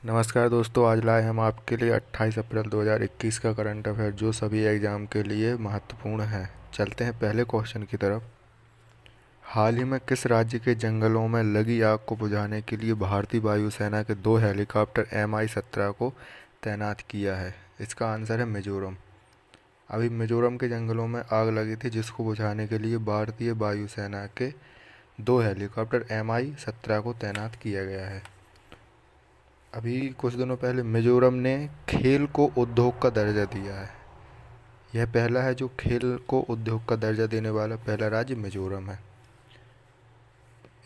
नमस्कार दोस्तों, आज लाए हम आपके लिए 28 अप्रैल 2021 का करंट अफेयर जो सभी एग्ज़ाम के लिए महत्वपूर्ण है। चलते हैं पहले क्वेश्चन की तरफ। हाल ही में किस राज्य के जंगलों में लगी आग को बुझाने के लिए भारतीय वायुसेना के 2 हेलीकॉप्टर MI-17 को तैनात किया है? इसका आंसर है मिजोरम। अभी मिजोरम के जंगलों में आग लगी थी जिसको बुझाने के लिए भारतीय वायुसेना के 2 हेलीकॉप्टर MI-17 को तैनात किया गया है। अभी कुछ दिनों पहले मिजोरम ने खेल को उद्योग का दर्जा दिया है। यह पहला है जो खेल को उद्योग का दर्जा देने वाला पहला राज्य मिजोरम है।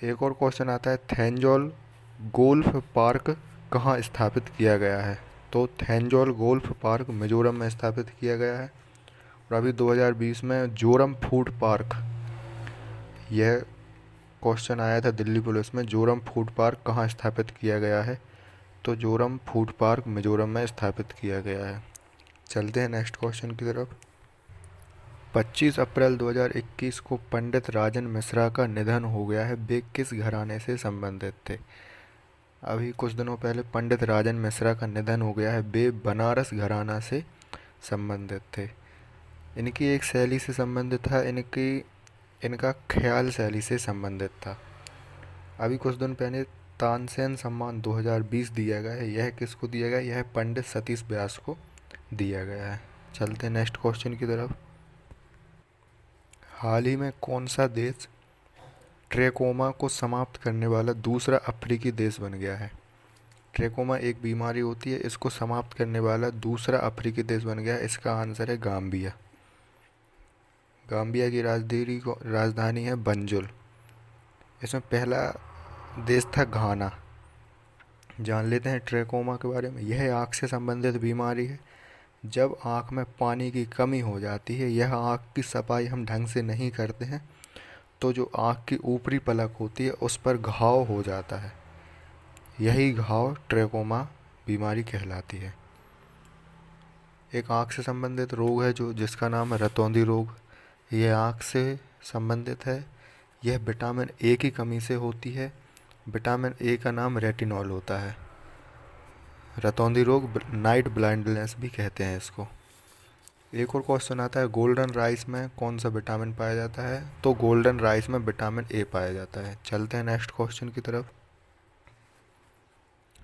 एक और क्वेश्चन आता है, थेंजौल गोल्फ पार्क कहाँ स्थापित किया गया है? तो थेंजौल गोल्फ पार्क मिजोरम में स्थापित किया गया है। और अभी 2020 में जोरम फूड पार्क, यह क्वेश्चन आया था दिल्ली पुलिस में, जोरम फूड पार्क कहाँ स्थापित किया गया है? तो जोरम फूड पार्क मिजोरम में स्थापित किया गया है। चलते हैं नेक्स्ट क्वेश्चन की तरफ। 25 अप्रैल 2021 को पंडित राजन मिश्रा का निधन हो गया है। वे किस घराने से संबंधित थे? अभी कुछ दिनों पहले पंडित राजन मिश्रा का निधन हो गया है। वे बनारस घराना से संबंधित थे। इनकी एक शैली से संबंधित था, इनका ख्याल शैली से संबंधित था। अभी कुछ दिन पहले तानसेन सम्मान 2020 दिया गया है। यह किसको दिया गया? यह पंडित सतीश व्यास को दिया गया है। चलते हैं नेक्स्ट क्वेश्चन की तरफ। हाल ही में कौन सा देश ट्रेकोमा को समाप्त करने वाला दूसरा अफ्रीकी देश बन गया है? ट्रेकोमा एक बीमारी होती है, इसको समाप्त करने वाला दूसरा अफ्रीकी देश बन गया है। इसका आंसर है गाम्बिया। गाम्बिया की राजधानी है बंजुल। इसमें पहला देश था घाना। जान लेते हैं ट्रेकोमा के बारे में। यह आँख से संबंधित बीमारी है। जब आँख में पानी की कमी हो जाती है, यह आँख की सफाई हम ढंग से नहीं करते हैं, तो जो आँख की ऊपरी पलक होती है उस पर घाव हो जाता है। यही घाव ट्रेकोमा बीमारी कहलाती है। एक आँख से संबंधित रोग है जिसका नाम है रतौंधी रोग। यह आँख से संबंधित है। यह विटामिन ए की कमी से होती है। विटामिन ए का नाम रेटिनॉल होता है। रतौंधी रोग नाइट ब्लाइंडनेस भी कहते हैं इसको। एक और क्वेश्चन आता है, गोल्डन राइस में कौन सा विटामिन पाया जाता है? तो गोल्डन राइस में विटामिन ए पाया जाता है। चलते हैं नेक्स्ट क्वेश्चन की तरफ।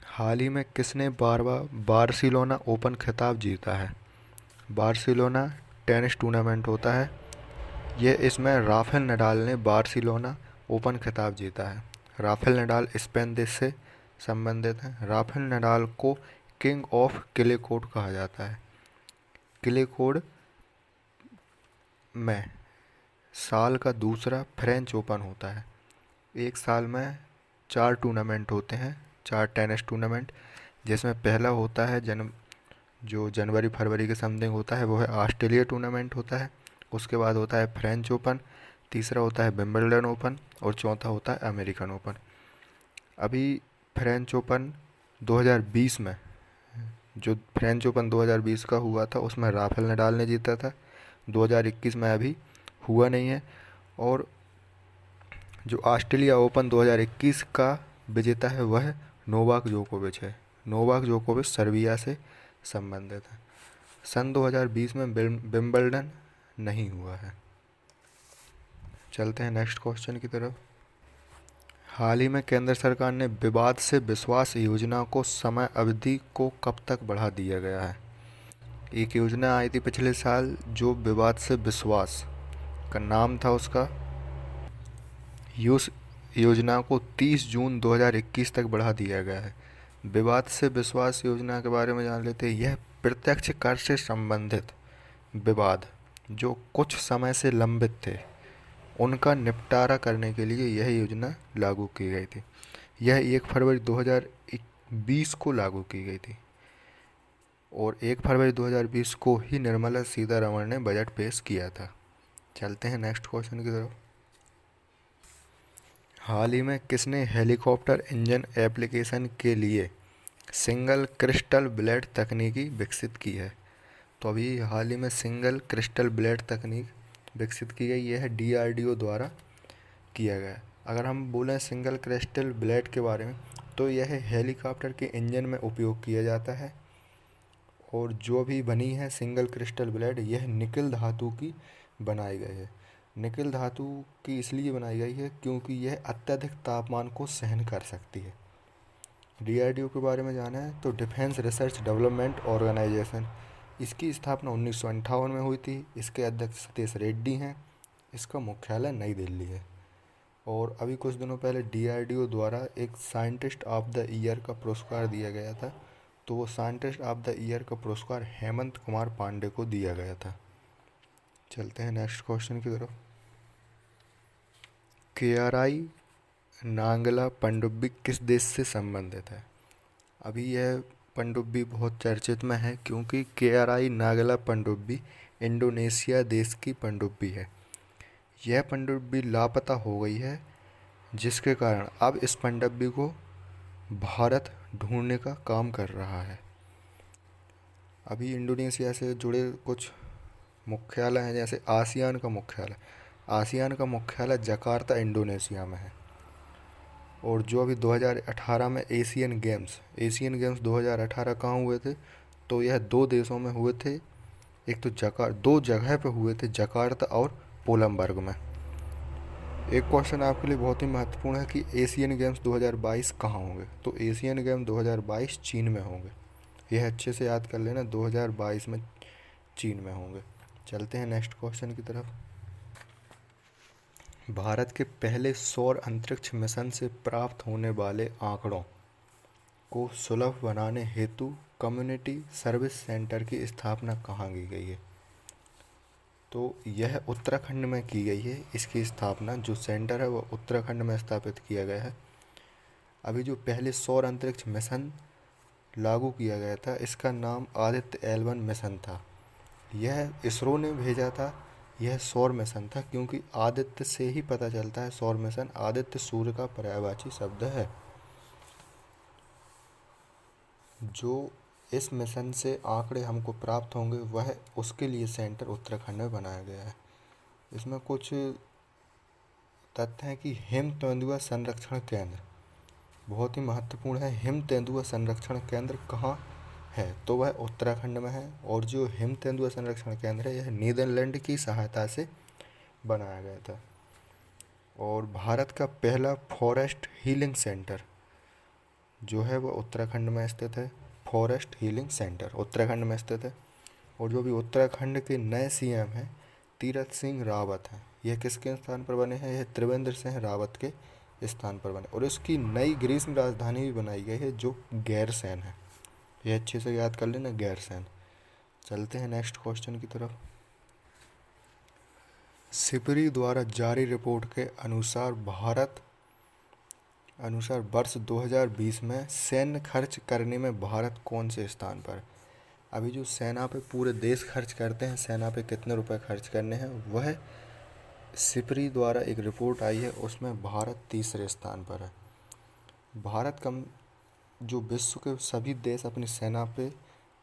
हाल ही में किसने बार्सिलोना ओपन खिताब जीता है? बार्सिलोना टेनिस टूर्नामेंट होता है। इसमें राफेल नडाल ने बार्सिलोना ओपन खिताब जीता है। राफेल नडाल स्पेन देश से संबंधित हैं। राफेल नडाल को किंग ऑफ क्ले कोर्ट कहा जाता है। क्ले कोर्ट में साल का दूसरा फ्रेंच ओपन होता है। एक साल में 4 टूर्नामेंट होते हैं, 4 टेनिस टूर्नामेंट, जिसमें पहला होता है जो जनवरी फरवरी के समथिंग होता है, वो है ऑस्ट्रेलिया टूर्नामेंट होता है। उसके बाद होता है फ्रेंच ओपन, तीसरा होता है विंबलडन ओपन और चौथा होता है अमेरिकन ओपन। अभी फ्रेंच ओपन 2020 में, जो फ्रेंच ओपन 2020 का हुआ था उसमें राफेल नडाल ने जीता था। 2021 में अभी हुआ नहीं है। और जो ऑस्ट्रेलिया ओपन 2021 का विजेता है वह नोवाक जोकोविच है। नोवाक जोकोविच सर्बिया से संबंधित है। सन 2020 में विंबलडन नहीं हुआ है। चलते हैं नेक्स्ट क्वेश्चन की तरफ। हाल ही में केंद्र सरकार ने विवाद से विश्वास योजना को समय अवधि को कब तक बढ़ा दिया गया है? एक योजना आई थी पिछले साल जो विवाद से विश्वास का नाम था उसका। उस योजना को 30 जून 2021 तक बढ़ा दिया गया है। विवाद से विश्वास योजना के बारे में जान लेते हैं। यह प्रत्यक्ष कर से संबंधित विवाद जो कुछ समय से लंबित थे उनका निपटारा करने के लिए यह योजना लागू की गई थी। यह 1 फरवरी 2020 को लागू की गई थी और 1 फरवरी 2020 को ही निर्मला सीतारमण ने बजट पेश किया था। चलते हैं नेक्स्ट क्वेश्चन की तरफ। हाल ही में किसने हेलीकॉप्टर इंजन एप्लीकेशन के लिए सिंगल क्रिस्टल ब्लेड तकनीकी विकसित की है? तो अभी हाल ही में सिंगल क्रिस्टल ब्लेड तकनीक विकसित की गई। यह DRDO द्वारा किया गया। अगर हम बोलें सिंगल क्रिस्टल ब्लेड के बारे में तो यह हेलीकॉप्टर के इंजन में उपयोग किया जाता है। और जो भी बनी है सिंगल क्रिस्टल ब्लेड, यह निकिल धातु की बनाई गई है। निकिल धातु की इसलिए बनाई गई है क्योंकि यह अत्यधिक तापमान को सहन कर सकती है। डीआरडीओ के बारे में जाना है तो डिफेंस रिसर्च डेवलपमेंट ऑर्गेनाइजेशन, इसकी स्थापना 1958 में हुई थी। इसके अध्यक्ष सतीश रेड्डी हैं। इसका मुख्यालय नई दिल्ली है। और अभी कुछ दिनों पहले डीआरडीओ द्वारा एक साइंटिस्ट ऑफ द ईयर का पुरस्कार दिया गया था। तो वो साइंटिस्ट ऑफ द ईयर का पुरस्कार हेमंत कुमार पांडे को दिया गया था। चलते हैं नेक्स्ट क्वेश्चन की तरफ। केआरआई नांगला पनडुब्बी किस देश से संबंधित है? अभी यह पनडुब्बी बहुत चर्चित में है क्योंकि केआरआई नागला पनडुब्बी इंडोनेशिया देश की पनडुब्बी है। यह पनडुब्बी लापता हो गई है, जिसके कारण अब इस पनडुब्बी को भारत ढूंढने का काम कर रहा है। अभी इंडोनेशिया से जुड़े कुछ मुख्यालय हैं, जैसे आसियान का मुख्यालय जकार्ता इंडोनेशिया में है। और जो अभी 2018 में एशियन गेम्स 2018 कहाँ हुए थे? तो यह दो देशों में हुए थे। एक तो दो जगह पे हुए थे, जकार्ता और पोलमबर्ग में। एक क्वेश्चन आपके लिए बहुत ही महत्वपूर्ण है कि एशियन गेम्स 2022 कहाँ होंगे? तो एशियन गेम 2022 चीन में होंगे। यह अच्छे से याद कर लेना, 2022 में चीन में होंगे। चलते हैं नेक्स्ट क्वेश्चन की तरफ। भारत के पहले सौर अंतरिक्ष मिशन से प्राप्त होने वाले आंकड़ों को सुलभ बनाने हेतु कम्युनिटी सर्विस सेंटर की स्थापना कहाँ की गई है? तो यह उत्तराखंड में की गई है। इसकी स्थापना, जो सेंटर है, वह उत्तराखंड में स्थापित किया गया है। अभी जो पहले सौर अंतरिक्ष मिशन लागू किया गया था, इसका नाम आदित्य L1 मिशन था। यह इसरो ने भेजा था। यह सौर मिशन था क्योंकि आदित्य से ही पता चलता है सौर मिशन। आदित्य सूर्य का पर्यायवाची शब्द है। जो इस मिशन से आंकड़े हमको प्राप्त होंगे, वह उसके लिए सेंटर उत्तराखंड में बनाया गया है। इसमें कुछ तथ्य हैं कि हिम तेंदुआ संरक्षण केंद्र बहुत ही महत्वपूर्ण है। हिम तेंदुआ संरक्षण केंद्र कहाँ है? तो वह उत्तराखंड में है। और जो हिम तेंदुआ संरक्षण केंद्र है, यह नीदरलैंड की सहायता से बनाया गया था। और भारत का पहला फॉरेस्ट हीलिंग सेंटर जो है वह उत्तराखंड में स्थित है। फॉरेस्ट हीलिंग सेंटर उत्तराखंड में स्थित है। और जो भी उत्तराखंड के नए सीएम हैं, तीरथ सिंह रावत हैं। यह किसके स्थान पर बने हैं? यह त्रिवेंद्र सिंह रावत के स्थान पर बने। और इसकी नई ग्रीष्म राजधानी भी बनाई गई है, जो गैरसैंण है। यह अच्छे से याद कर लेना, गैरसैंण। चलते हैं नेक्स्ट क्वेश्चन की तरफ। सिपरी द्वारा जारी रिपोर्ट के अनुसार वर्ष 2020 में सैन्य खर्च करने में भारत कौन से स्थान पर? अभी जो सेना पे पूरे देश खर्च करते हैं, सेना पे कितने रुपए खर्च करने हैं, वह सिपरी द्वारा एक रिपोर्ट आई है, उसमें भारत तीसरे स्थान पर है। भारत कम जो विश्व के सभी देश अपनी सेना पे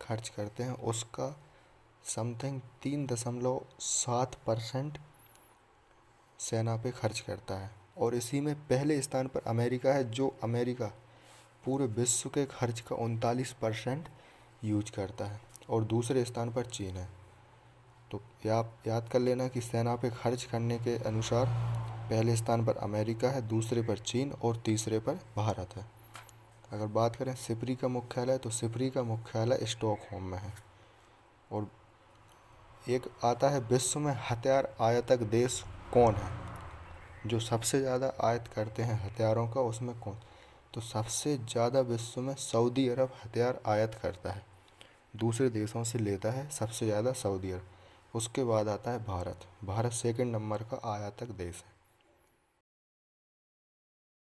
खर्च करते हैं, उसका समथिंग 3.7% सेना पे खर्च करता है। और इसी में पहले स्थान पर अमेरिका है, जो अमेरिका पूरे विश्व के खर्च का 39% यूज करता है। और दूसरे स्थान पर चीन है। तो आप याद कर लेना कि सेना पे खर्च करने के अनुसार पहले स्थान पर अमेरिका है, दूसरे पर चीन और तीसरे पर भारत है। अगर बात करें सिपरी का मुख्यालय, तो सिपरी का मुख्यालय स्टॉकहोम में है। और एक आता है विश्व में हथियार आयातक देश कौन है? जो सबसे ज़्यादा आयात करते हैं हथियारों का, उसमें कौन? तो सबसे ज़्यादा विश्व में सऊदी अरब हथियार आयात करता है। दूसरे देशों से लेता है सबसे ज़्यादा सऊदी अरब। उसके बाद आता है भारत। भारत सेकंड नंबर का आयातक देश है।